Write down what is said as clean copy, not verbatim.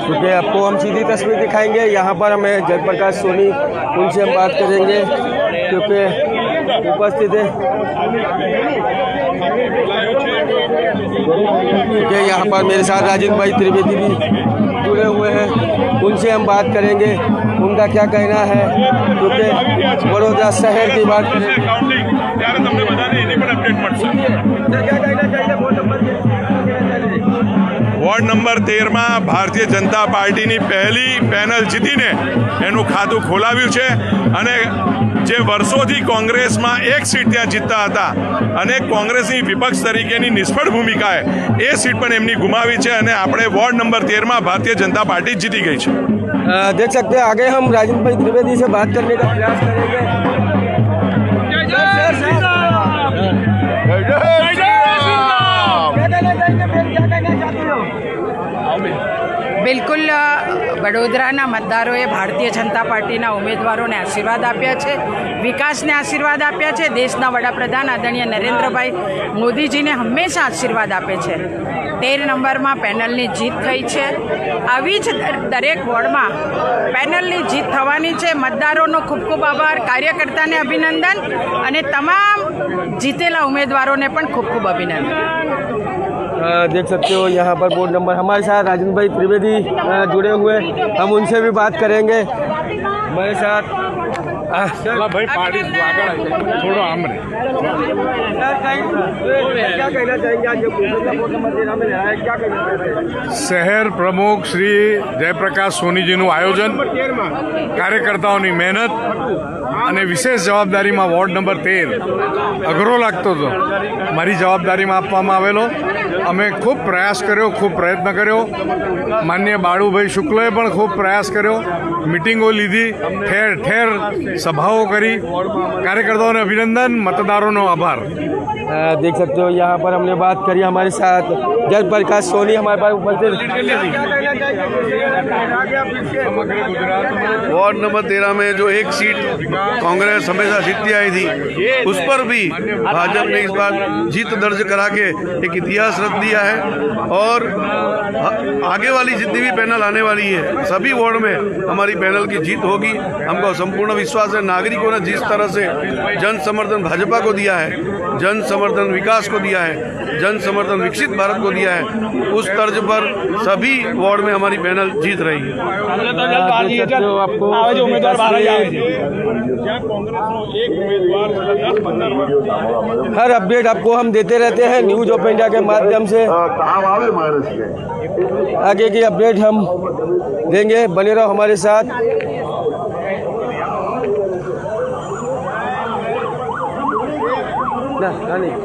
क्योंकि आपको हम सीधी तस्वीर दिखाएंगे। यहाँ पर हमें जयप्रकाश सोनी, उनसे हम बात करेंगे क्योंकि उपस्थित है। क्योंकि यहाँ पर मेरे साथ राजेंद्र भाई त्रिवेदी भी जुड़े हुए हैं, उनसे हम बात करेंगे उनका क्या कहना है। क्योंकि बड़ौदा शहर की बात करेंगे। વોર્ડ નંબર 13માં ભારતીય જનતા પાર્ટીની પહેલી પેનલ જીતીને એનું ખાતું ખોલાવ્યું છે અને જે વર્ષોથી કોંગ્રેસમાં એક સીટ ત્યાં જીતતા હતા અને કોંગ્રેસની વિપક્ષ તરીકેની નિષ્ફળ ભૂમિકાએ એ સીટ પણ એમની ગુમાવી છે અને આપણે ward number 13માં Bharatiya Janata party જીતી ગઈ છે। देख सकते हैं आगे हम राजेंद्र भाई त्रिवेदी से बात करने का प्रयास करेंगे। બિલકુલ વડોદરાના મતદારોએ ભારતીય જનતા પાર્ટીના ઉમેદવારોને આશીર્વાદ આપ્યા છે, વિકાસને આશીર્વાદ આપ્યા છે। દેશના વડાપ્રધાન આદરણીય નરેન્દ્રભાઈ મોદીજીને હંમેશા આશીર્વાદ આપે છે। 13 નંબરમાં પેનલની જીત થઈ છે। આવી જ દરેક વોર્ડમાં પેનલની જીત થવાની છે। મતદારોનો ખૂબ ખૂબ આભાર, કાર્યકર્તાને અભિનંદન અને તમામ જીતેલા ઉમેદવારોને પણ ખૂબ ખૂબ અભિનંદન। देख सकते हो यहाँ पर बोर्ड नंबर हमारे साथ राजेंद्र भाई त्रिवेदी जुड़े हुए, हम उनसे भी बात करेंगे। हमारे साथ ભાઈ પાડી થોડો આમરે क्या कहना चाहेंगे आज बोर्ड नंबर 13 में है, क्या कहना चाहते हैं? શહેર પ્રમુખ શ્રી જયપ્રકાશ સોનીજીનું આયોજન, કાર્યકર્તાઓની મહેનત અને વિશેષ જવાબદારીમાં વોર્ડ નંબર 13 અઘરો લાગતો હતો, મારી જવાબદારીમાં આપવામાં આવેલો। અમે ખૂબ પ્રયાસ કર્યો, ખૂબ પ્રયત્ન કર્યો। માનનીય બાળુભાઈ શુક્લએ પણ ખૂબ પ્રયાસ કર્યો, મિટિંગો લીધી, ઠેર ઠેર સભાઓ કરી। કાર્યકર્તાઓને અભિનંદન, મતદારોનો આભાર। देख सकते हो यहाँ पर हमने बात करी, हमारे साथ जयप्रकाश सोनी हमारे पास उपस्थित। वार्ड नंबर 13 में जो एक सीट कांग्रेस हमेशा जीतती आई थी, उस पर भी भाजपा ने इस बार जीत दर्ज करा के एक इतिहास रख दिया है। और आगे वाली जितनी भी पैनल आने वाली है, सभी वार्ड में हमारी पैनल की जीत होगी। हमको संपूर्ण विश्वास है। नागरिकों ने जिस तरह से जन समर्थन भाजपा को दिया है, जन समर्थन विकास को दिया है, जन समर्थन विकसित भारत को दिया है, उस तर्ज पर सभी वार्ड में हमारी पैनल जीत रही है। हर अपडेट आपको हम देते रहते हैं न्यूज ऑफ इंडिया के माध्यम से। आगे की अपडेट हम देंगे, बने रहो हमारे साथ। ना नहीं